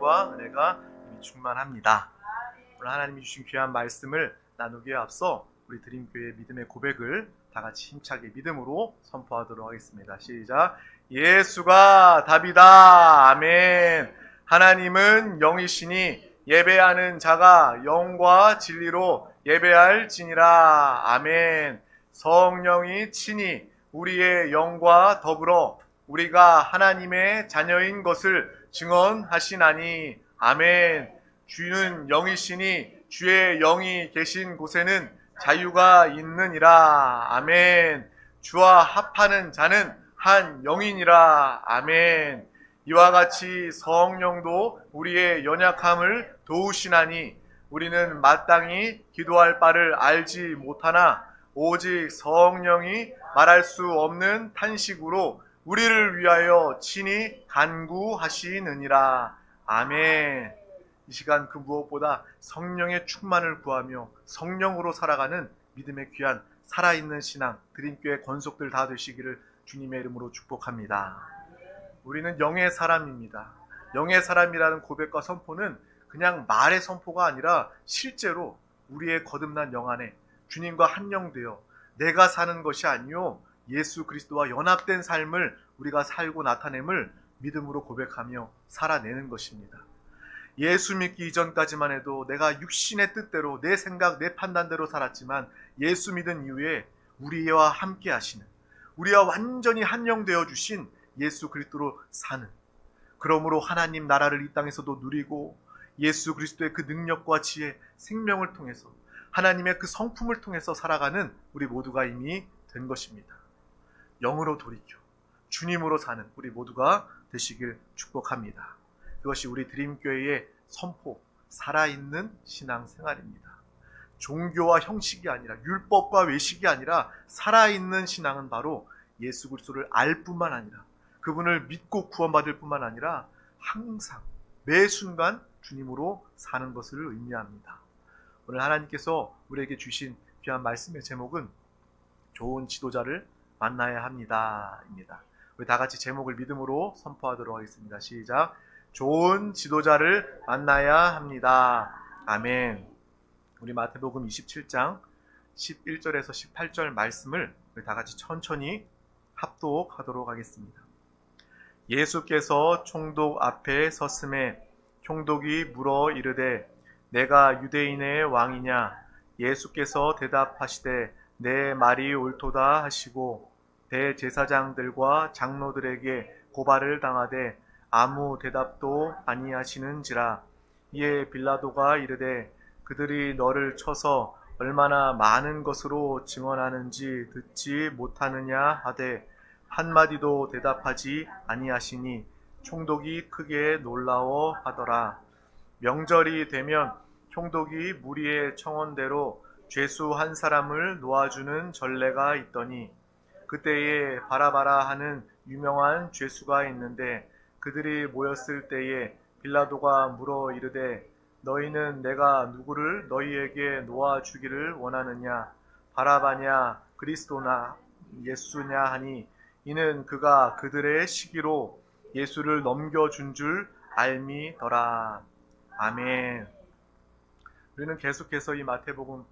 능력과 은혜가 이미 충만합니다. 오늘 하나님이 주신 귀한 말씀을 나누기에 앞서 우리 드림교회의 믿음의 고백을 다 같이 힘차게 믿음으로 선포하도록 하겠습니다. 시작. 예수가 답이다. 아멘. 하나님은 영이시니 예배하는 자가 영과 진리로 예배할지니라. 아멘. 성령이 친히 우리의 영과 더불어 우리가 하나님의 자녀인 것을 증언하시나니. 아멘. 주는 영이시니 주의 영이 계신 곳에는 자유가 있느니라. 아멘. 주와 합하는 자는 한 영이니라. 아멘. 이와 같이 성령도 우리의 연약함을 도우시나니 우리는 마땅히 기도할 바를 알지 못하나 오직 성령이 말할 수 없는 탄식으로 우리를 위하여 친히 간구하시느니라. 아멘. 이 시간 그 무엇보다 성령의 충만을 구하며 성령으로 살아가는 믿음의 귀한 살아있는 신앙 드림교회 권속들 다 되시기를 주님의 이름으로 축복합니다. 우리는 영의 사람입니다. 영의 사람이라는 고백과 선포는 그냥 말의 선포가 아니라 실제로 우리의 거듭난 영 안에 주님과 한영되어 내가 사는 것이 아니요 예수 그리스도와 연합된 삶을 우리가 살고 나타냄을 믿음으로 고백하며 살아내는 것입니다. 예수 믿기 이전까지만 해도 내가 육신의 뜻대로 내 생각, 내 판단대로 살았지만 예수 믿은 이후에 우리와 함께 하시는, 우리와 완전히 한영되어 주신 예수 그리스도로 사는, 그러므로 하나님 나라를 이 땅에서도 누리고 예수 그리스도의 그 능력과 지혜, 생명을 통해서 하나님의 그 성품을 통해서 살아가는 우리 모두가 이미 된 것입니다. 영으로 돌이켜 주님으로 사는 우리 모두가 되시길 축복합니다. 그것이 우리 드림교회의 선포, 살아있는 신앙생활입니다. 종교와 형식이 아니라 율법과 외식이 아니라 살아있는 신앙은 바로 예수 그리스도를 알 뿐만 아니라 그분을 믿고 구원받을 뿐만 아니라 항상 매 순간 주님으로 사는 것을 의미합니다. 오늘 하나님께서 우리에게 주신 귀한 말씀의 제목은 좋은 지도자를 만나야 합니다 입니다. 우리 다 같이 제목을 믿음으로 선포하도록 하겠습니다. 시작. 좋은 지도자를 만나야 합니다. 아멘. 우리 마태복음 27장 11절에서 18절 말씀을 우리 다 같이 천천히 합독하도록 하겠습니다. 예수께서 총독 앞에 섰음에 총독이 물어 이르되 내가 유대인의 왕이냐? 예수께서 대답하시되 내 말이 옳도다 하시고 대제사장들과 장로들에게 고발을 당하되 아무 대답도 아니하시는지라. 이에 빌라도가 이르되 그들이 너를 쳐서 얼마나 많은 것으로 증언하는지 듣지 못하느냐 하되 한마디도 대답하지 아니하시니 총독이 크게 놀라워하더라. 명절이 되면 총독이 무리의 청원대로 죄수 한 사람을 놓아주는 전례가 있더니 그때에 바라바라 하는 유명한 죄수가 있는데 그들이 모였을 때에 빌라도가 물어 이르되 너희는 내가 누구를 너희에게 놓아주기를 원하느냐? 바라바냐 그리스도나 예수냐 하니 이는 그가 그들의 시기로 예수를 넘겨준 줄 알미더라. 아멘. 우리는 계속해서 이 마태복음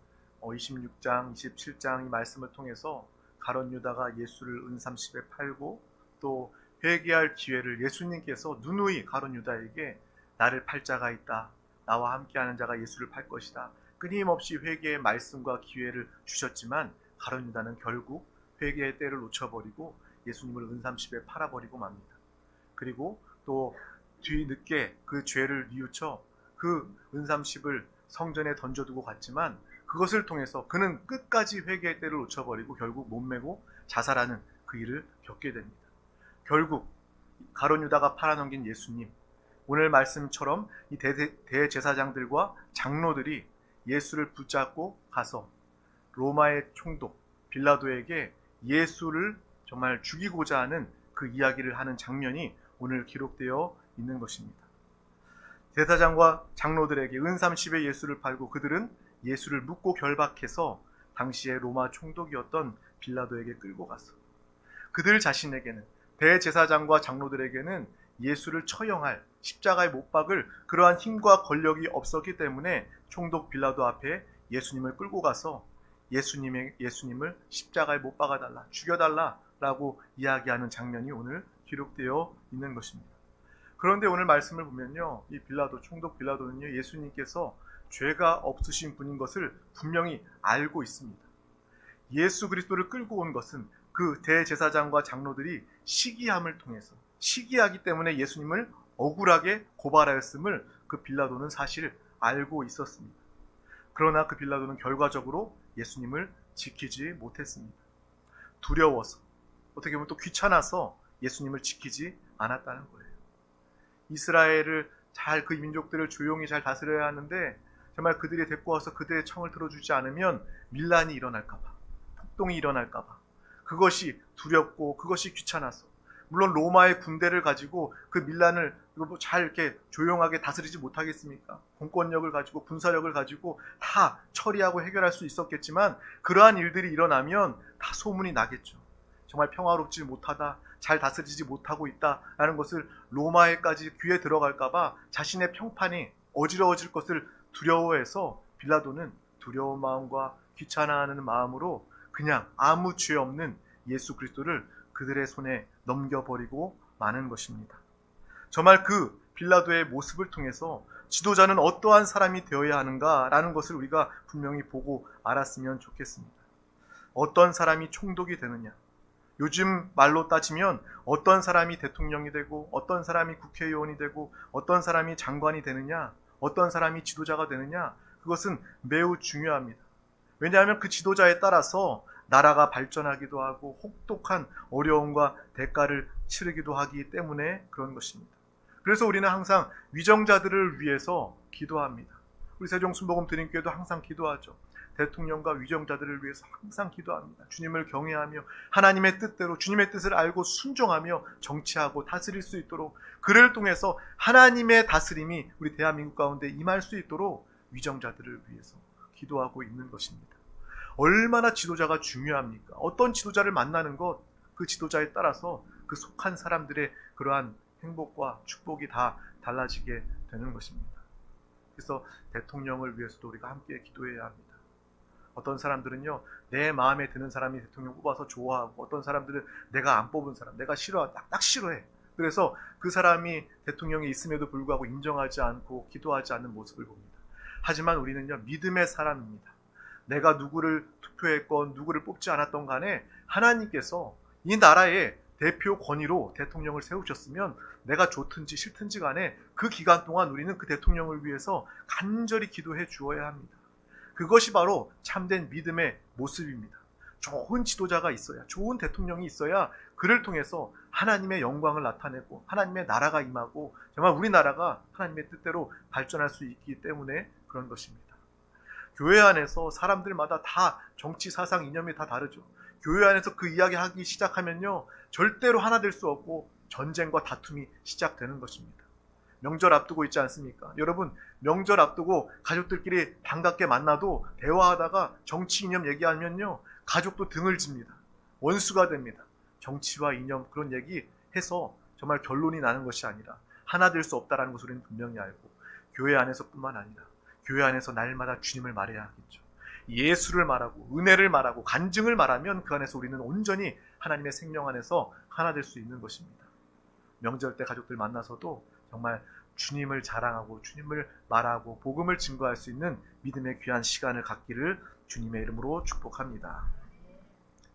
26장, 27장 이 말씀을 통해서 가룟 유다가 예수를 은삼십에 팔고 또 회개할 기회를 예수님께서 누누이 가룟 유다에게 나를 팔 자가 있다. 나와 함께하는 자가 예수를 팔 것이다. 끊임없이 회개의 말씀과 기회를 주셨지만 가룟 유다는 결국 회개의 때를 놓쳐버리고 예수님을 은삼십에 팔아버리고 맙니다. 그리고 또 뒤늦게 그 죄를 뉘우쳐 그 은삼십을 성전에 던져두고 갔지만 그것을 통해서 그는 끝까지 회개의 때를 놓쳐버리고 결국 몸매고 자살하는 그 일을 겪게 됩니다. 결국 가룟 유다가 팔아넘긴 예수님, 오늘 말씀처럼 이 대제사장들과 장로들이 예수를 붙잡고 가서 로마의 총독 빌라도에게 예수를 정말 죽이고자 하는 그 이야기를 하는 장면이 오늘 기록되어 있는 것입니다. 제사장과 장로들에게 은삼십에 예수를 팔고 그들은 예수를 묻고 결박해서 당시에 로마 총독이었던 빌라도에게 끌고 가서 그들 자신에게는 대제사장과 장로들에게는 예수를 처형할, 십자가에 못 박을 그러한 힘과 권력이 없었기 때문에 총독 빌라도 앞에 예수님을 끌고 가서 예수님을 십자가에 못 박아달라, 죽여달라라고 이야기하는 장면이 오늘 기록되어 있는 것입니다. 그런데 오늘 말씀을 보면요, 이 총독 빌라도는요, 예수님께서 죄가 없으신 분인 것을 분명히 알고 있습니다. 예수 그리스도를 끌고 온 것은 그 대제사장과 장로들이 시기함을 통해서, 시기하기 때문에 예수님을 억울하게 고발하였음을 그 빌라도는 사실 알고 있었습니다. 그러나 그 빌라도는 결과적으로 예수님을 지키지 못했습니다. 두려워서, 어떻게 보면 또 귀찮아서 예수님을 지키지 않았다는 거예요. 이스라엘을 그 민족들을 조용히 잘 다스려야 하는데 정말 그들이 데리고 와서 그들의 청을 들어주지 않으면 밀란이 일어날까봐, 폭동이 일어날까봐, 그것이 두렵고 그것이 귀찮아서, 물론 로마의 군대를 가지고 그 밀란을 잘 이렇게 조용하게 다스리지 못하겠습니까? 공권력을 가지고 군사력을 가지고 다 처리하고 해결할 수 있었겠지만 그러한 일들이 일어나면 다 소문이 나겠죠. 정말 평화롭지 못하다, 잘 다스리지 못하고 있다라는 것을 로마에까지 귀에 들어갈까봐 자신의 평판이 어지러워질 것을 두려워해서 빌라도는 두려운 마음과 귀찮아하는 마음으로 그냥 아무 죄 없는 예수 그리스도를 그들의 손에 넘겨버리고 마는 것입니다. 정말 그 빌라도의 모습을 통해서 지도자는 어떠한 사람이 되어야 하는가라는 것을 우리가 분명히 보고 알았으면 좋겠습니다. 어떤 사람이 총독이 되느냐, 요즘 말로 따지면 어떤 사람이 대통령이 되고 어떤 사람이 국회의원이 되고 어떤 사람이 장관이 되느냐, 어떤 사람이 지도자가 되느냐, 그것은 매우 중요합니다. 왜냐하면 그 지도자에 따라서 나라가 발전하기도 하고 혹독한 어려움과 대가를 치르기도 하기 때문에 그런 것입니다. 그래서 우리는 항상 위정자들을 위해서 기도합니다. 우리 세종순복음 드림교회도 항상 기도하죠. 대통령과 위정자들을 위해서 항상 기도합니다. 주님을 경외하며 하나님의 뜻대로 주님의 뜻을 알고 순종하며 정치하고 다스릴 수 있도록, 그를 통해서 하나님의 다스림이 우리 대한민국 가운데 임할 수 있도록 위정자들을 위해서 기도하고 있는 것입니다. 얼마나 지도자가 중요합니까? 어떤 지도자를 만나는 것, 그 지도자에 따라서 그 속한 사람들의 그러한 행복과 축복이 다 달라지게 되는 것입니다. 그래서 대통령을 위해서도 우리가 함께 기도해야 합니다. 어떤 사람들은요, 내 마음에 드는 사람이 대통령 뽑아서 좋아하고, 어떤 사람들은 내가 안 뽑은 사람, 내가 딱 싫어해. 그래서 그 사람이 대통령에 있음에도 불구하고 인정하지 않고 기도하지 않는 모습을 봅니다. 하지만 우리는요, 믿음의 사람입니다. 내가 누구를 투표했건 누구를 뽑지 않았던 간에 하나님께서 이 나라의 대표 권위로 대통령을 세우셨으면 내가 좋든지 싫든지 간에 그 기간 동안 우리는 그 대통령을 위해서 간절히 기도해 주어야 합니다. 그것이 바로 참된 믿음의 모습입니다. 좋은 지도자가 있어야, 좋은 대통령이 있어야 그를 통해서 하나님의 영광을 나타내고 하나님의 나라가 임하고 정말 우리나라가 하나님의 뜻대로 발전할 수 있기 때문에 그런 것입니다. 교회 안에서 사람들마다 다 정치, 사상, 이념이 다 다르죠. 교회 안에서 그 이야기 하기 시작하면요, 절대로 하나 될 수 없고 전쟁과 다툼이 시작되는 것입니다. 명절 앞두고 있지 않습니까? 여러분, 명절 앞두고 가족들끼리 반갑게 만나도 대화하다가 정치, 이념 얘기하면요, 가족도 등을 집니다. 원수가 됩니다. 정치와 이념 그런 얘기해서 정말 결론이 나는 것이 아니라 하나 될 수 없다는 것을 우리는 분명히 알고, 교회 안에서뿐만 아니라 교회 안에서 날마다 주님을 말해야 하겠죠. 예수를 말하고 은혜를 말하고 간증을 말하면 그 안에서 우리는 온전히 하나님의 생명 안에서 하나 될 수 있는 것입니다. 명절 때 가족들 만나서도 정말 주님을 자랑하고 주님을 말하고 복음을 증거할 수 있는 믿음의 귀한 시간을 갖기를 주님의 이름으로 축복합니다.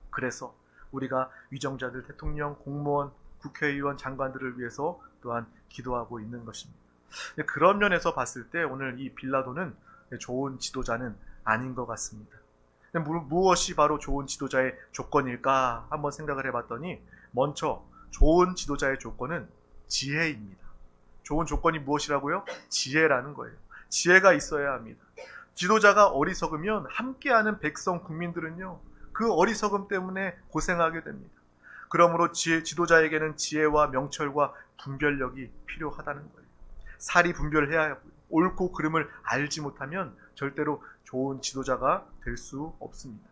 그래서 우리가 위정자들, 대통령, 공무원, 국회의원, 장관들을 위해서 또한 기도하고 있는 것입니다. 그런 면에서 봤을 때 오늘 이 빌라도는 좋은 지도자는 아닌 것 같습니다. 무엇이 바로 좋은 지도자의 조건일까 한번 생각을 해봤더니, 먼저 좋은 지도자의 조건은 지혜입니다. 좋은 조건이 무엇이라고요? 지혜라는 거예요. 지혜가 있어야 합니다. 지도자가 어리석으면 함께하는 백성, 국민들은요, 그 어리석음 때문에 고생하게 됩니다. 그러므로 지도자에게는 지혜와 명철과 분별력이 필요하다는 거예요. 살이 분별해야 하고요. 옳고 그름을 알지 못하면 절대로 좋은 지도자가 될 수 없습니다.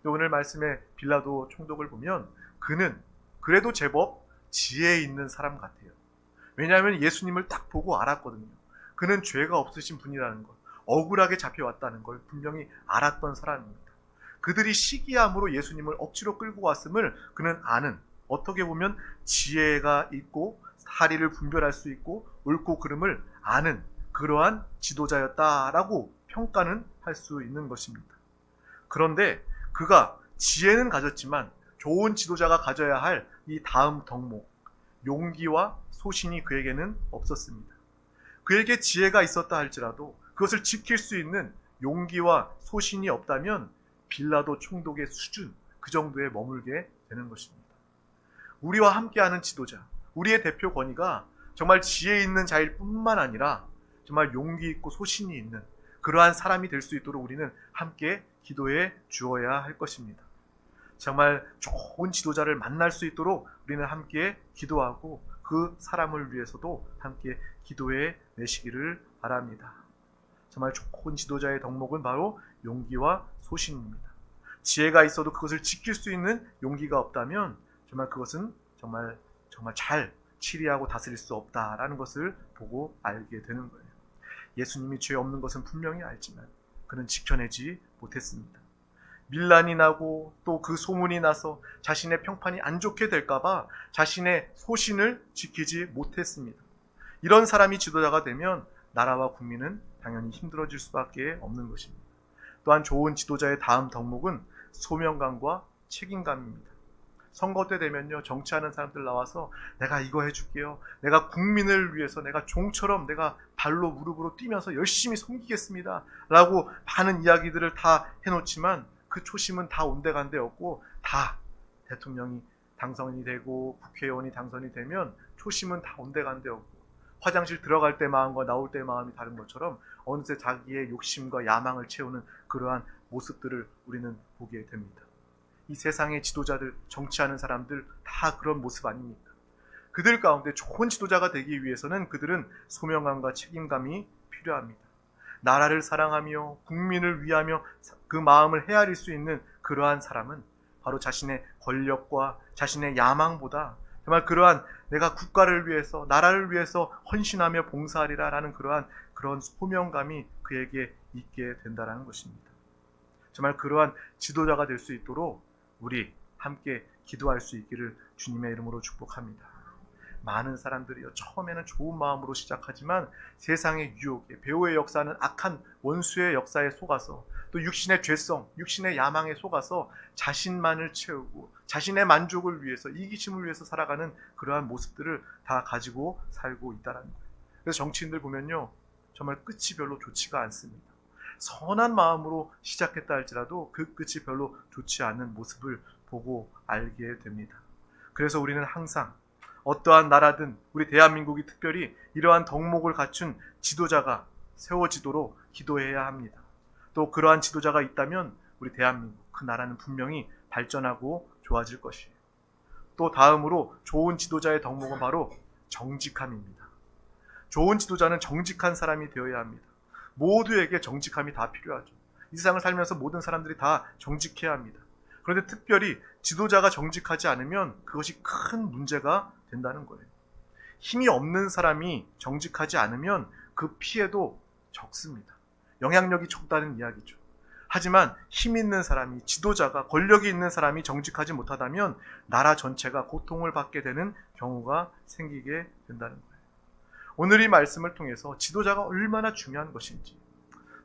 오늘 말씀의 빌라도 총독을 보면 그는 그래도 제법 지혜 있는 사람 같아요. 왜냐하면 예수님을 딱 보고 알았거든요. 그는 죄가 없으신 분이라는 것, 억울하게 잡혀왔다는 걸 분명히 알았던 사람입니다. 그들이 시기함으로 예수님을 억지로 끌고 왔음을 그는 아는, 어떻게 보면 지혜가 있고 사리를 분별할 수 있고 옳고 그름을 아는 그러한 지도자였다라고 평가는 할 수 있는 것입니다. 그런데 그가 지혜는 가졌지만 좋은 지도자가 가져야 할 이 다음 덕목, 용기와 소신이 그에게는 없었습니다. 그에게 지혜가 있었다 할지라도 그것을 지킬 수 있는 용기와 소신이 없다면 빌라도 총독의 수준, 그 정도에 머물게 되는 것입니다. 우리와 함께하는 지도자, 우리의 대표 권위가 정말 지혜 있는 자일 뿐만 아니라 정말 용기 있고 소신이 있는 그러한 사람이 될 수 있도록 우리는 함께 기도해 주어야 할 것입니다. 정말 좋은 지도자를 만날 수 있도록 우리는 함께 기도하고 그 사람을 위해서도 함께 기도해 내시기를 바랍니다. 정말 좋은 지도자의 덕목은 바로 용기와 소신입니다. 지혜가 있어도 그것을 지킬 수 있는 용기가 없다면 정말 그것은 정말 잘 치리하고 다스릴 수 없다라는 것을 보고 알게 되는 거예요. 예수님이 죄 없는 것은 분명히 알지만 그는 지켜내지 못했습니다. 밀란이 나고 또 그 소문이 나서 자신의 평판이 안 좋게 될까봐 자신의 소신을 지키지 못했습니다. 이런 사람이 지도자가 되면 나라와 국민은 당연히 힘들어질 수밖에 없는 것입니다. 또한 좋은 지도자의 다음 덕목은 소명감과 책임감입니다. 선거 때 되면요, 정치하는 사람들 나와서 내가 이거 해줄게요. 내가 국민을 위해서 내가 종처럼 내가 발로 무릎으로 뛰면서 열심히 섬기겠습니다. 라고 많은 이야기들을 다 해놓지만 그 초심은 다 온데간데 없고 다 대통령이 당선이 되고 국회의원이 당선이 되면 초심은 다 온데간데 없고 화장실 들어갈 때 마음과 나올 때 마음이 다른 것처럼 어느새 자기의 욕심과 야망을 채우는 그러한 모습들을 우리는 보게 됩니다. 이 세상의 지도자들, 정치하는 사람들 다 그런 모습 아닙니까? 그들 가운데 좋은 지도자가 되기 위해서는 그들은 소명감과 책임감이 필요합니다. 나라를 사랑하며 국민을 위하며 그 마음을 헤아릴 수 있는 그러한 사람은 바로 자신의 권력과 자신의 야망보다 정말 그러한 내가 국가를 위해서 나라를 위해서 헌신하며 봉사하리라 라는 그런 소명감이 그에게 있게 된다는 것입니다. 정말 그러한 지도자가 될 수 있도록 우리 함께 기도할 수 있기를 주님의 이름으로 축복합니다. 많은 사람들이요, 처음에는 좋은 마음으로 시작하지만 세상의 유혹에, 배후의 역사는 악한 원수의 역사에 속아서 또 육신의 죄성, 육신의 야망에 속아서 자신만을 채우고 자신의 만족을 위해서, 이기심을 위해서 살아가는 그러한 모습들을 다 가지고 살고 있다는 거예요. 그래서 정치인들 보면요, 정말 끝이 별로 좋지가 않습니다. 선한 마음으로 시작했다 할지라도 그 끝이 별로 좋지 않은 모습을 보고 알게 됩니다. 그래서 우리는 항상 어떠한 나라든 우리 대한민국이 특별히 이러한 덕목을 갖춘 지도자가 세워지도록 기도해야 합니다. 또 그러한 지도자가 있다면 우리 대한민국, 그 나라는 분명히 발전하고 좋아질 것이에요. 또 다음으로 좋은 지도자의 덕목은 바로 정직함입니다. 좋은 지도자는 정직한 사람이 되어야 합니다. 모두에게 정직함이 다 필요하죠. 이 세상을 살면서 모든 사람들이 다 정직해야 합니다. 그런데 특별히 지도자가 정직하지 않으면 그것이 큰 문제가 된다는 거예요. 힘이 없는 사람이 정직하지 않으면 그 피해도 적습니다. 영향력이 적다는 이야기죠. 하지만 힘 있는 사람이, 지도자가, 권력이 있는 사람이 정직하지 못하다면 나라 전체가 고통을 받게 되는 경우가 생기게 된다는 거예요. 오늘 이 말씀을 통해서 지도자가 얼마나 중요한 것인지,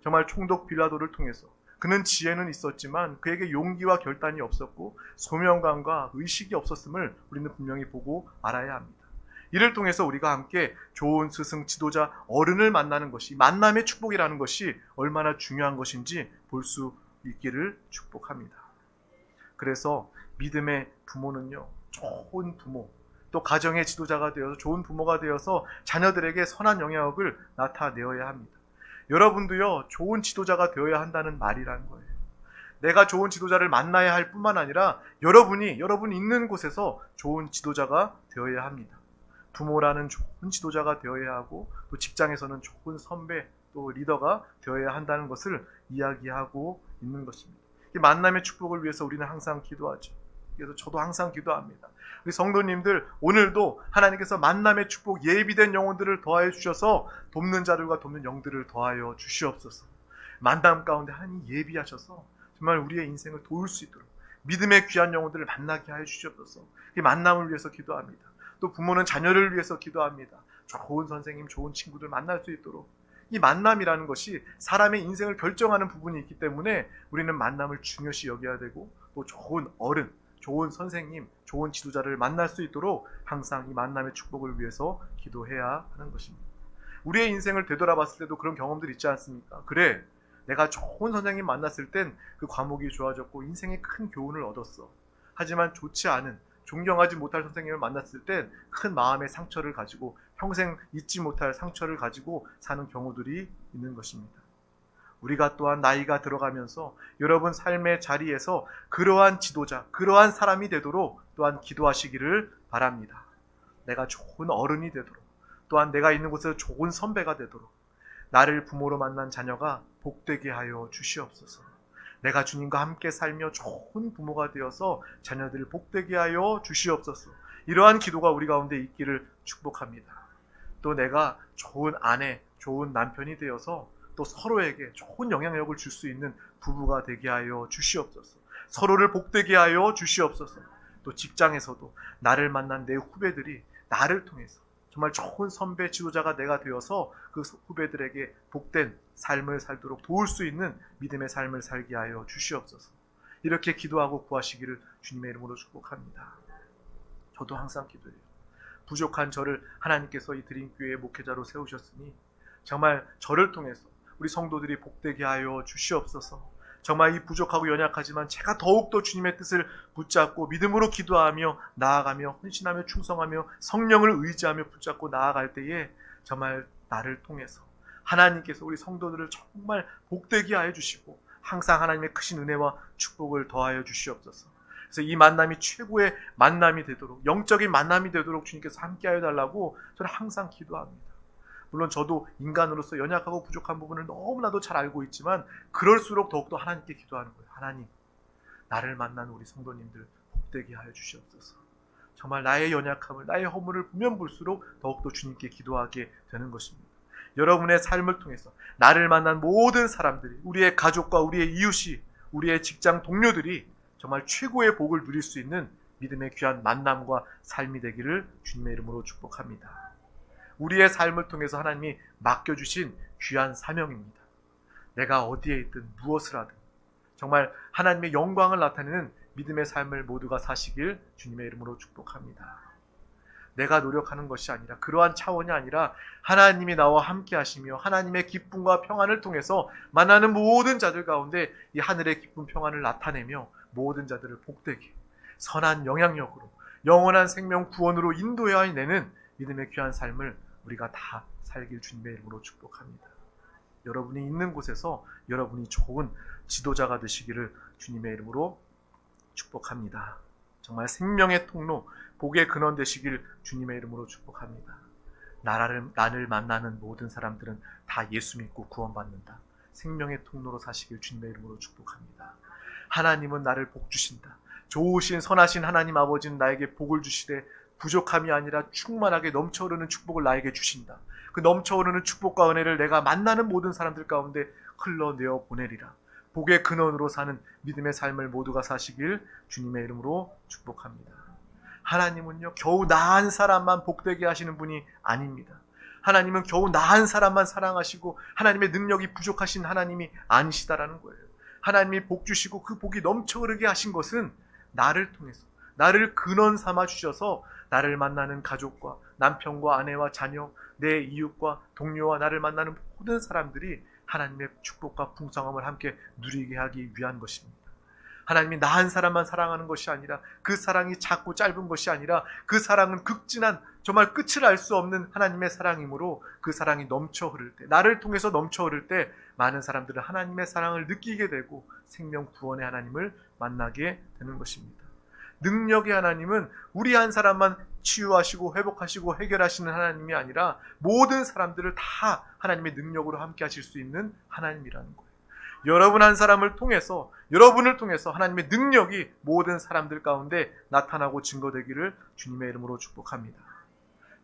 정말 총독 빌라도를 통해서 그는 지혜는 있었지만 그에게 용기와 결단이 없었고 소명감과 의식이 없었음을 우리는 분명히 보고 알아야 합니다. 이를 통해서 우리가 함께 좋은 스승, 지도자, 어른을 만나는 것이, 만남의 축복이라는 것이 얼마나 중요한 것인지 볼 수 있기를 축복합니다. 그래서 믿음의 부모는요, 좋은 부모, 또 가정의 지도자가 되어서 좋은 부모가 되어서 자녀들에게 선한 영향력을 나타내어야 합니다. 여러분도요, 좋은 지도자가 되어야 한다는 말이라는 거예요. 내가 좋은 지도자를 만나야 할 뿐만 아니라 여러분이 있는 곳에서 좋은 지도자가 되어야 합니다. 부모라는 좋은 지도자가 되어야 하고 또 직장에서는 좋은 선배, 또 리더가 되어야 한다는 것을 이야기하고 있는 것입니다. 이 만남의 축복을 위해서 우리는 항상 기도하죠. 그래서 저도 항상 기도합니다. 우리 성도님들 오늘도 하나님께서 만남의 축복 예비된 영혼들을 더하여 주셔서 돕는 자들과 돕는 영들을 더하여 주시옵소서. 만남 가운데 하나님 예비하셔서 정말 우리의 인생을 도울 수 있도록 믿음의 귀한 영혼들을 만나게 하여 주시옵소서. 이 만남을 위해서 기도합니다. 또 부모는 자녀를 위해서 기도합니다. 좋은 선생님, 좋은 친구들 만날 수 있도록. 이 만남이라는 것이 사람의 인생을 결정하는 부분이 있기 때문에 우리는 만남을 중요시 여겨야 되고 또 좋은 어른, 좋은 선생님, 좋은 지도자를 만날 수 있도록 항상 이 만남의 축복을 위해서 기도해야 하는 것입니다. 우리의 인생을 되돌아봤을 때도 그런 경험들 있지 않습니까? 그래, 내가 좋은 선생님 만났을 땐 그 과목이 좋아졌고 인생에 큰 교훈을 얻었어. 하지만 좋지 않은, 존경하지 못할 선생님을 만났을 땐 큰 마음의 상처를 가지고 평생 잊지 못할 상처를 가지고 사는 경우들이 있는 것입니다. 우리가 또한 나이가 들어가면서 여러분 삶의 자리에서 그러한 지도자, 그러한 사람이 되도록 또한 기도하시기를 바랍니다. 내가 좋은 어른이 되도록, 또한 내가 있는 곳에서 좋은 선배가 되도록, 나를 부모로 만난 자녀가 복되게 하여 주시옵소서. 내가 주님과 함께 살며 좋은 부모가 되어서 자녀들을 복되게 하여 주시옵소서. 이러한 기도가 우리 가운데 있기를 축복합니다. 또 내가 좋은 아내, 좋은 남편이 되어서 또 서로에게 좋은 영향력을 줄 수 있는 부부가 되게 하여 주시옵소서. 서로를 복되게 하여 주시옵소서. 또 직장에서도 나를 만난 내 후배들이 나를 통해서 정말 좋은 선배 지도자가 내가 되어서 그 후배들에게 복된 삶을 살도록 도울 수 있는 믿음의 삶을 살게 하여 주시옵소서. 이렇게 기도하고 구하시기를 주님의 이름으로 축복합니다. 저도 항상 기도해요. 부족한 저를 하나님께서 이 드림교회의 목회자로 세우셨으니 정말 저를 통해서 우리 성도들이 복되게 하여 주시옵소서. 정말 이 부족하고 연약하지만 제가 더욱더 주님의 뜻을 붙잡고 믿음으로 기도하며 나아가며 헌신하며 충성하며 성령을 의지하며 붙잡고 나아갈 때에 정말 나를 통해서 하나님께서 우리 성도들을 정말 복되게 하여 주시고 항상 하나님의 크신 은혜와 축복을 더하여 주시옵소서. 그래서 이 만남이 최고의 만남이 되도록, 영적인 만남이 되도록 주님께서 함께하여 달라고 저는 항상 기도합니다. 물론 저도 인간으로서 연약하고 부족한 부분을 너무나도 잘 알고 있지만 그럴수록 더욱더 하나님께 기도하는 거예요. 하나님, 나를 만난 우리 성도님들 복되게 하여 주시옵소서. 정말 나의 연약함을, 나의 허물을 보면 볼수록 더욱더 주님께 기도하게 되는 것입니다. 여러분의 삶을 통해서 나를 만난 모든 사람들이, 우리의 가족과 우리의 이웃이, 우리의 직장 동료들이 정말 최고의 복을 누릴 수 있는 믿음의 귀한 만남과 삶이 되기를 주님의 이름으로 축복합니다. 우리의 삶을 통해서 하나님이 맡겨주신 귀한 사명입니다. 내가 어디에 있든 무엇을 하든 정말 하나님의 영광을 나타내는 믿음의 삶을 모두가 사시길 주님의 이름으로 축복합니다. 내가 노력하는 것이 아니라, 그러한 차원이 아니라 하나님이 나와 함께 하시며 하나님의 기쁨과 평안을 통해서 만나는 모든 자들 가운데 이 하늘의 기쁨 평안을 나타내며 모든 자들을 복되게 선한 영향력으로 영원한 생명 구원으로 인도해내는 믿음의 귀한 삶을 우리가 다 살길 주님의 이름으로 축복합니다. 여러분이 있는 곳에서 여러분이 좋은 지도자가 되시기를 주님의 이름으로 축복합니다. 정말 생명의 통로, 복의 근원 되시길 주님의 이름으로 축복합니다. 나를 만나는 모든 사람들은 다 예수 믿고 구원받는다. 생명의 통로로 사시길 주님의 이름으로 축복합니다. 하나님은 나를 복 주신다. 좋으신 선하신 하나님 아버지는 나에게 복을 주시되 부족함이 아니라 충만하게 넘쳐흐르는 축복을 나에게 주신다. 그 넘쳐흐르는 축복과 은혜를 내가 만나는 모든 사람들 가운데 흘러내어 보내리라. 복의 근원으로 사는 믿음의 삶을 모두가 사시길 주님의 이름으로 축복합니다. 하나님은요, 겨우 나은 사람만 복되게 하시는 분이 아닙니다. 하나님은 겨우 나은 사람만 사랑하시고 하나님의 능력이 부족하신 하나님이 아니시다라는 거예요. 하나님이 복 주시고 그 복이 넘쳐흐르게 하신 것은 나를 통해서, 나를 근원 삼아 주셔서 나를 만나는 가족과 남편과 아내와 자녀, 내 이웃과 동료와 나를 만나는 모든 사람들이 하나님의 축복과 풍성함을 함께 누리게 하기 위한 것입니다. 하나님이 나 한 사람만 사랑하는 것이 아니라, 그 사랑이 작고 짧은 것이 아니라 그 사랑은 극진한, 정말 끝을 알 수 없는 하나님의 사랑이므로 그 사랑이 넘쳐 흐를 때, 나를 통해서 넘쳐 흐를 때 많은 사람들은 하나님의 사랑을 느끼게 되고 생명 구원의 하나님을 만나게 되는 것입니다. 능력의 하나님은 우리 한 사람만 치유하시고 회복하시고 해결하시는 하나님이 아니라 모든 사람들을 다 하나님의 능력으로 함께 하실 수 있는 하나님이라는 거예요. 여러분 한 사람을 통해서, 여러분을 통해서 하나님의 능력이 모든 사람들 가운데 나타나고 증거되기를 주님의 이름으로 축복합니다.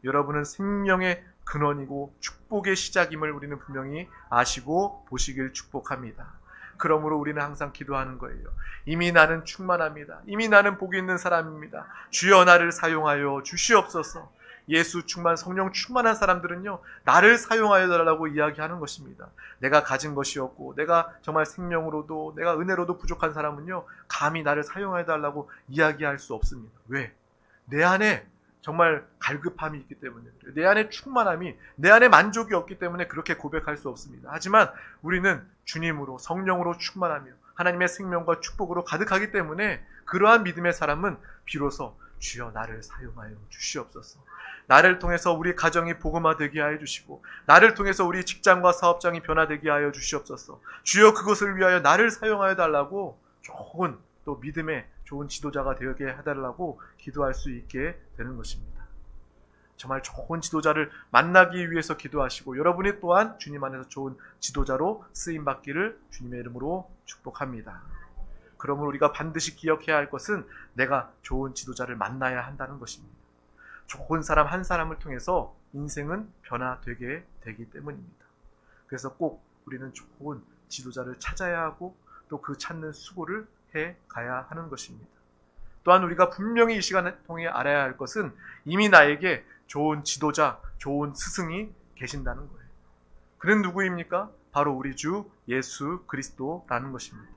여러분은 생명의 근원이고 축복의 시작임을 우리는 분명히 아시고 보시길 축복합니다. 그러므로 우리는 항상 기도하는 거예요. 이미 나는 충만합니다. 이미 나는 복이 있는 사람입니다. 주여 나를 사용하여 주시옵소서. 예수 충만, 성령 충만한 사람들은요, 나를 사용하여 달라고 이야기하는 것입니다. 내가 가진 것이 없고 내가 정말 생명으로도 내가 은혜로도 부족한 사람은요, 감히 나를 사용하여 달라고 이야기할 수 없습니다. 왜? 내 안에 정말 갈급함이 있기 때문에, 내 안에 충만함이, 내 안에 만족이 없기 때문에 그렇게 고백할 수 없습니다. 하지만 우리는 주님으로, 성령으로 충만하며 하나님의 생명과 축복으로 가득하기 때문에 그러한 믿음의 사람은 비로소 주여 나를 사용하여 주시옵소서. 나를 통해서 우리 가정이 복음화되게 하여 주시고, 나를 통해서 우리 직장과 사업장이 변화되게 하여 주시옵소서. 주여 그것을 위하여 나를 사용하여 달라고 좋은, 또 믿음의 좋은 지도자가 되게 해달라고 기도할 수 있게 되는 것입니다. 정말 좋은 지도자를 만나기 위해서 기도하시고, 여러분이 또한 주님 안에서 좋은 지도자로 쓰임받기를 주님의 이름으로 축복합니다. 그러므로 우리가 반드시 기억해야 할 것은 내가 좋은 지도자를 만나야 한다는 것입니다. 좋은 사람 한 사람을 통해서 인생은 변화되게 되기 때문입니다. 그래서 꼭 우리는 좋은 지도자를 찾아야 하고 또 그 찾는 수고를 해 가야 하는 것입니다. 또한 우리가 분명히 이 시간을 통해 알아야 할 것은 이미 나에게 좋은 지도자, 좋은 스승이 계신다는 거예요. 그는 누구입니까? 바로 우리 주 예수 그리스도라는 것입니다.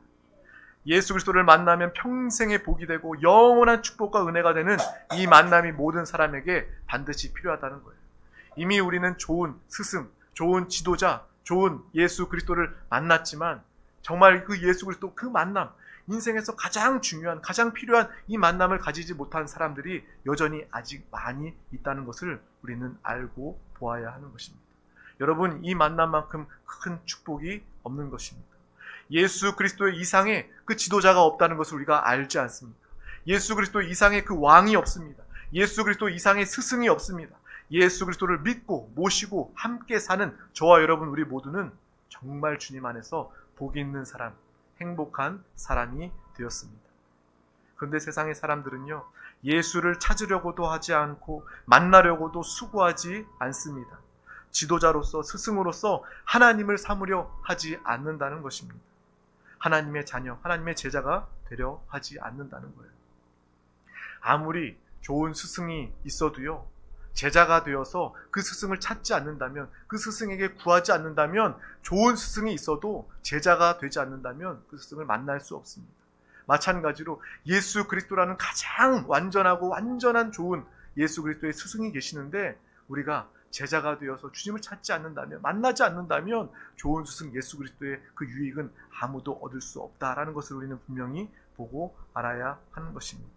예수 그리스도를 만나면 평생의 복이 되고 영원한 축복과 은혜가 되는 이 만남이 모든 사람에게 반드시 필요하다는 거예요. 이미 우리는 좋은 스승, 좋은 지도자, 좋은 예수 그리스도를 만났지만 정말 그 예수 그리스도 그 만남, 인생에서 가장 중요한, 가장 필요한 이 만남을 가지지 못한 사람들이 여전히 아직 많이 있다는 것을 우리는 알고 보아야 하는 것입니다. 여러분, 이 만남만큼 큰 축복이 없는 것입니다. 예수 그리스도 이상의 그 지도자가 없다는 것을 우리가 알지 않습니까? 예수 그리스도 이상의 그 왕이 없습니다. 예수 그리스도 이상의 스승이 없습니다. 예수 그리스도를 믿고 모시고 함께 사는 저와 여러분 우리 모두는 정말 주님 안에서 복이 있는 사람, 행복한 사람이 되었습니다. 그런데 세상의 사람들은요, 예수를 찾으려고도 하지 않고 만나려고도 수고하지 않습니다. 지도자로서, 스승으로서 하나님을 삼으려 하지 않는다는 것입니다. 하나님의 자녀, 하나님의 제자가 되려 하지 않는다는 거예요. 아무리 좋은 스승이 있어도요, 제자가 되어서 그 스승을 찾지 않는다면, 그 스승에게 구하지 않는다면, 좋은 스승이 있어도 제자가 되지 않는다면 그 스승을 만날 수 없습니다. 마찬가지로 예수 그리스도라는 가장 완전하고 완전한 좋은 예수 그리스도의 스승이 계시는데 우리가 제자가 되어서 주님을 찾지 않는다면, 만나지 않는다면 좋은 스승 예수 그리스도의 그 유익은 아무도 얻을 수 없다라는 것을 우리는 분명히 보고 알아야 하는 것입니다.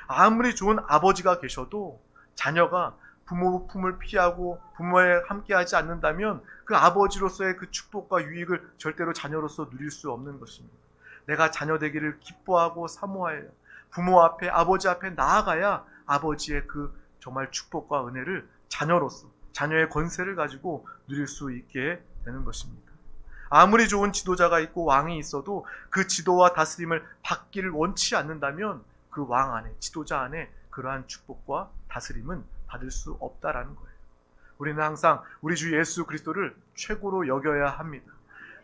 아무리 좋은 아버지가 계셔도 자녀가 부모 품을 피하고 부모에 함께하지 않는다면 그 아버지로서의 그 축복과 유익을 절대로 자녀로서 누릴 수 없는 것입니다. 내가 자녀 되기를 기뻐하고 사모하여 부모 앞에, 아버지 앞에 나아가야 아버지의 그 정말 축복과 은혜를 자녀로서, 자녀의 권세를 가지고 누릴 수 있게 되는 것입니다. 아무리 좋은 지도자가 있고 왕이 있어도 그 지도와 다스림을 받기를 원치 않는다면 그 왕 안에, 지도자 안에 그러한 축복과 다스림은 받을 수 없다라는 거예요. 우리는 항상 우리 주 예수 그리스도를 최고로 여겨야 합니다.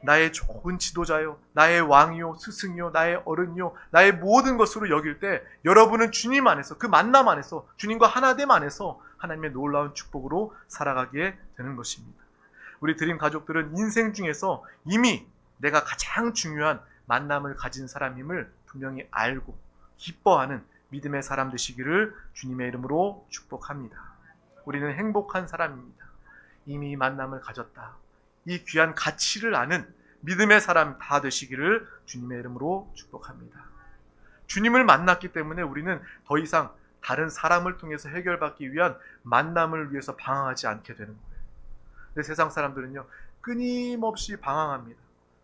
나의 좋은 지도자요, 나의 왕이요, 스승이요, 나의 어른이요, 나의 모든 것으로 여길 때 여러분은 주님 안에서, 그 만남 안에서, 주님과 하나됨 안에서 하나님의 놀라운 축복으로 살아가게 되는 것입니다. 우리 드림 가족들은 인생 중에서 이미 내가 가장 중요한 만남을 가진 사람임을 분명히 알고 기뻐하는 믿음의 사람 되시기를 주님의 이름으로 축복합니다. 우리는 행복한 사람입니다. 이미 만남을 가졌다. 이 귀한 가치를 아는 믿음의 사람 다 되시기를 주님의 이름으로 축복합니다. 주님을 만났기 때문에 우리는 더 이상 다른 사람을 통해서 해결받기 위한 만남을 위해서 방황하지 않게 되는 거예요. 근데 세상 사람들은요, 끊임없이 방황합니다.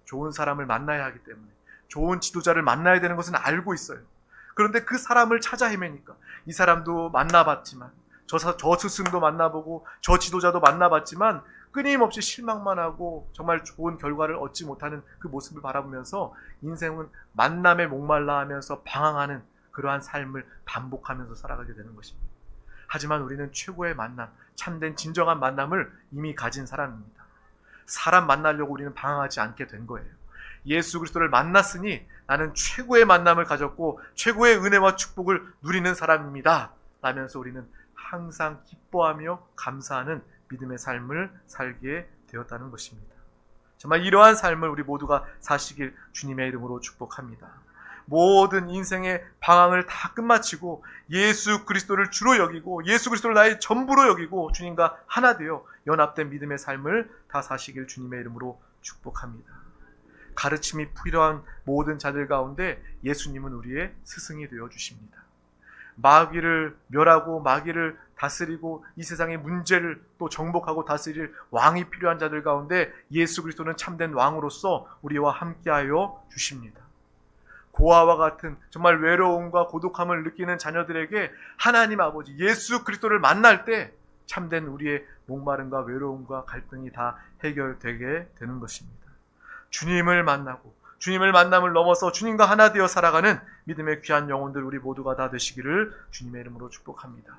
좋은 사람을 만나야 하기 때문에, 좋은 지도자를 만나야 되는 것은 알고 있어요. 그런데 그 사람을 찾아 헤매니까 이 사람도 만나봤지만 저 스승도 만나보고 저 지도자도 만나봤지만 끊임없이 실망만 하고 정말 좋은 결과를 얻지 못하는 그 모습을 바라보면서 인생은 만남에 목말라 하면서 방황하는 그러한 삶을 반복하면서 살아가게 되는 것입니다. 하지만 우리는 최고의 만남, 참된 진정한 만남을 이미 가진 사람입니다. 사람 만나려고 우리는 방황하지 않게 된 거예요. 예수 그리스도를 만났으니 나는 최고의 만남을 가졌고 최고의 은혜와 축복을 누리는 사람입니다 라면서 우리는 항상 기뻐하며 감사하는 믿음의 삶을 살게 되었다는 것입니다. 정말 이러한 삶을 우리 모두가 사시길 주님의 이름으로 축복합니다. 모든 인생의 방황을 다 끝마치고 예수 그리스도를 주로 여기고 예수 그리스도를 나의 전부로 여기고 주님과 하나 되어 연합된 믿음의 삶을 다 사시길 주님의 이름으로 축복합니다. 가르침이 필요한 모든 자들 가운데 예수님은 우리의 스승이 되어 주십니다. 마귀를 멸하고 마귀를 다스리고 이 세상의 문제를 또 정복하고 다스릴 왕이 필요한 자들 가운데 예수 그리스도는 참된 왕으로서 우리와 함께하여 주십니다. 고아와 같은 정말 외로움과 고독함을 느끼는 자녀들에게 하나님 아버지 예수 그리스도를 만날 때 참된 우리의 목마름과 외로움과 갈등이 다 해결되게 되는 것입니다. 주님을 만나고 주님을 만남을 넘어서 주님과 하나 되어 살아가는 믿음의 귀한 영혼들 우리 모두가 다 되시기를 주님의 이름으로 축복합니다.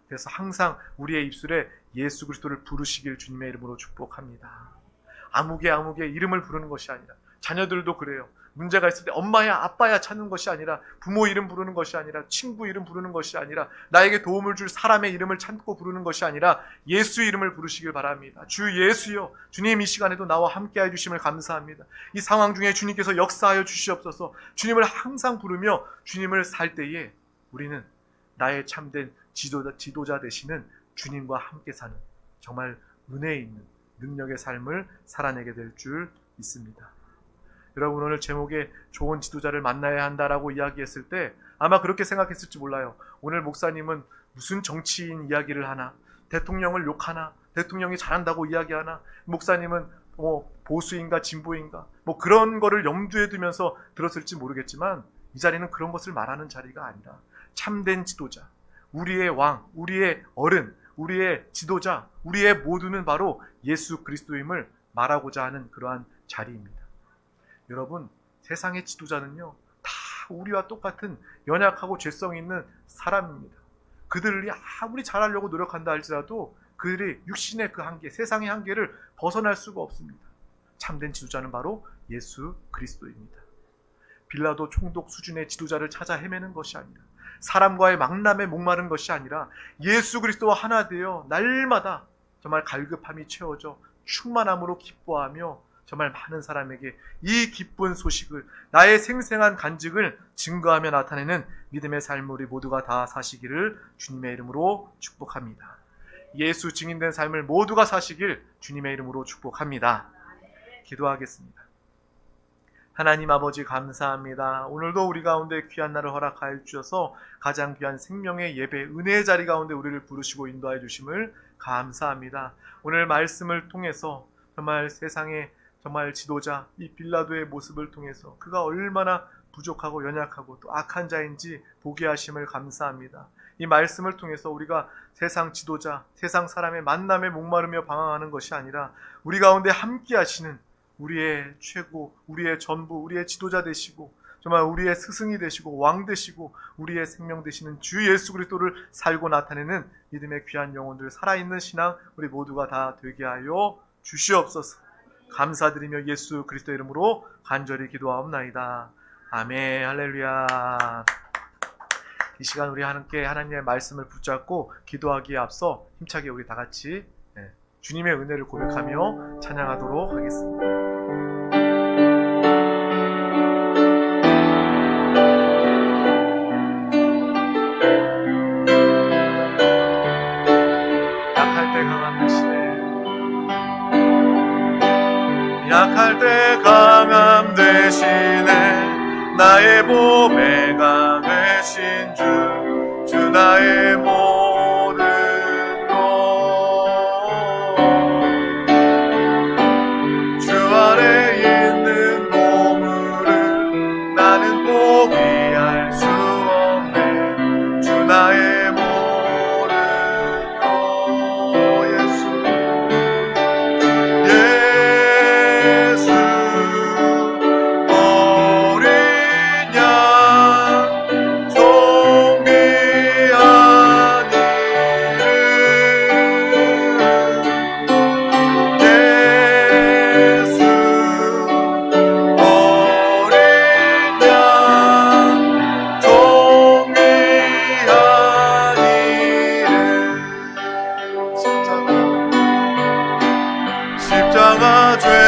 그래서 항상 우리의 입술에 예수 그리스도를 부르시길 주님의 이름으로 축복합니다. 아무개 이름을 부르는 것이 아니라 자녀들도 그래요. 문제가 있을 때 엄마야 아빠야 찾는 것이 아니라 부모 이름 부르는 것이 아니라 친구 이름 부르는 것이 아니라 나에게 도움을 줄 사람의 이름을 찾고 부르는 것이 아니라 예수 이름을 부르시길 바랍니다. 주 예수여, 주님 이 시간에도 나와 함께해 주심을 감사합니다. 이 상황 중에 주님께서 역사하여 주시옵소서. 주님을 항상 부르며 주님을 살 때에 우리는 나의 참된 지도자 되시는 주님과 함께 사는 정말 은혜 있는 능력의 삶을 살아내게 될 줄 믿습니다. 여러분 오늘 제목에 좋은 지도자를 만나야 한다라고 이야기했을 때 아마 그렇게 생각했을지 몰라요. 오늘 목사님은 무슨 정치인 이야기를 하나, 대통령을 욕하나, 대통령이 잘한다고 이야기하나, 목사님은 보수인가 진보인가 그런 거를 염두에 두면서 들었을지 모르겠지만 이 자리는 그런 것을 말하는 자리가 아니라 참된 지도자, 우리의 왕, 우리의 어른, 우리의 지도자, 우리의 모두는 바로 예수 그리스도임을 말하고자 하는 그러한 자리입니다. 여러분 세상의 지도자는요 다 우리와 똑같은 연약하고 죄성 있는 사람입니다. 그들이 아무리 잘하려고 노력한다 할지라도 그들이 육신의 그 한계, 세상의 한계를 벗어날 수가 없습니다. 참된 지도자는 바로 예수 그리스도입니다. 빌라도 총독 수준의 지도자를 찾아 헤매는 것이 아니라 사람과의 만남에 목마른 것이 아니라 예수 그리스도와 하나 되어 날마다 정말 갈급함이 채워져 충만함으로 기뻐하며 정말 많은 사람에게 이 기쁜 소식을 나의 생생한 간증을 증거하며 나타내는 믿음의 삶을 우리 모두가 다 사시기를 주님의 이름으로 축복합니다. 예수 증인된 삶을 모두가 사시길 주님의 이름으로 축복합니다. 기도하겠습니다. 하나님 아버지 감사합니다. 오늘도 우리 가운데 귀한 날을 허락하여 주셔서 가장 귀한 생명의 예배, 은혜의 자리 가운데 우리를 부르시고 인도하여 주심을 감사합니다. 오늘 말씀을 통해서 정말 세상의 정말 지도자 이 빌라도의 모습을 통해서 그가 얼마나 부족하고 연약하고 또 악한 자인지 보게 하심을 감사합니다. 이 말씀을 통해서 우리가 세상 지도자, 세상 사람의 만남에 목마르며 방황하는 것이 아니라 우리 가운데 함께 하시는 우리의 최고, 우리의 전부, 우리의 지도자 되시고 정말 우리의 스승이 되시고 왕 되시고 우리의 생명 되시는 주 예수 그리스도를 살고 나타내는 믿음의 귀한 영혼들 살아있는 신앙 우리 모두가 다 되게 하여 주시옵소서. 감사드리며 예수 그리스도 이름으로 간절히 기도하옵나이다. 아멘. 할렐루야. 이 시간 우리 함께 하나님의 말씀을 붙잡고 기도하기에 앞서 힘차게 우리 다 같이 주님의 은혜를 고백하며 찬양하도록 하겠습니다. 약할 때 강함 되시네 나의 보배가 되신 주 나의 모든 것 주 아래 있는 보물을 나는 포기할 수 없네 주 나의 모든 것 예수 죄